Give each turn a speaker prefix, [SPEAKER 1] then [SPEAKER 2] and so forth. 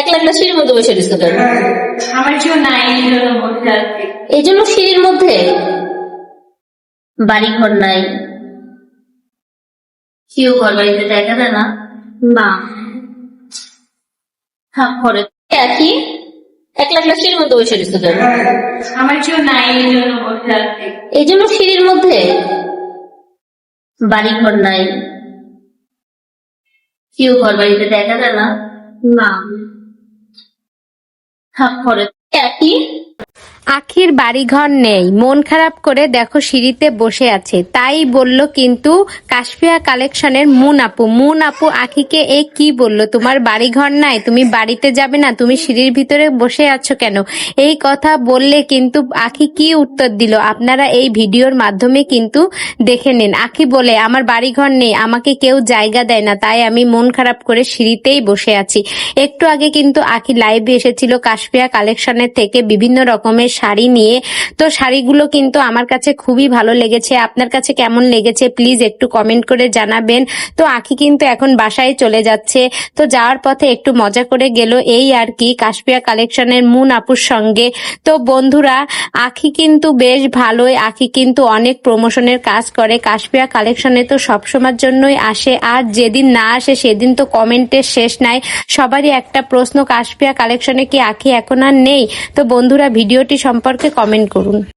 [SPEAKER 1] একলা একলা সিঁড়ির মধ্যে বসে দিচ্ছ কেন?
[SPEAKER 2] আমার কেউ নাই, এই জন্য বসে আছি।
[SPEAKER 1] এই জন্য সিঁড়ির মধ্যে? বাড়ি ঘর নাই? কেউ ঘর বাড়িতে জায়গা দেয় না?
[SPEAKER 2] না,
[SPEAKER 1] থাক ঘরে একই একলা একলা সিঁড়ির মধ্যে বসে দিচ্ছ কেন?
[SPEAKER 2] আমার কেউ নাই, এই জন্য বসে আছি।
[SPEAKER 1] এই জন্য সিঁড়ির মধ্যে? বাড়ি ঘর নাই? কেউ ঘর বাড়িতে জায়গা দেয় না?
[SPEAKER 2] না,
[SPEAKER 1] থাক ঘরে একই।
[SPEAKER 3] আখির বাড়িঘর নেই, মন খারাপ করে দেখো সিঁড়িতে বসে আছে। তাই বলল কিন্তু কাশফিয়া কালেকশনের মুন আপু আখিকে এই কি বলল, তোমার বাড়িঘর নাই, তুমি বাড়িতে যাবে না, তুমি সিঁড়ির ভিতরে বসে আছো কেন? এই কথা বললে কিন্তু আখি কি উত্তর দিল আপনারা এই ভিডিওর মাধ্যমে কিন্তু দেখে নিন। আখি বলে, আমার বাড়িঘর নেই, আমাকে কেউ জায়গা দেয় না, তাই আমি মন খারাপ করে সিঁড়িতেই বসে আছি। একটু আগে কিন্তু আখি লাইভে এসেছিল কাশফিয়া কালেকশনের থেকে বিভিন্ন রকমের শাড়ি নিয়ে। তো শাড়িগুলো কিন্তু আমার কাছে খুবই ভালো লেগেছে। আপনার কাছে কেমন লেগেছে প্লিজ একটু কমেন্ট করে জানাবেন। তো আখি কিন্তু এখন বাসায় চলে যাচ্ছে। তো যাওয়ার পথে একটু মজা করে গেল, এই আর কি, কাশফিয়া কালেকশনের মুন আপুর সঙ্গে। তো বন্ধুরা, আখি কিন্তু বেশ ভালোই, আখি কিন্তু অনেক প্রমোশনের কাজ করে কাশফিয়া কালেকশনে, তো সবসময়ের জন্যই আসে। আর যেদিন না আসে সেদিন তো কমেন্টের শেষ নাই। সবারই একটা প্রশ্ন, কাশফিয়া কালেকশনে কি আখি এখন আর নেই? তো বন্ধুরা, ভিডিওটি সম্পর্কে কমেন্ট করুন।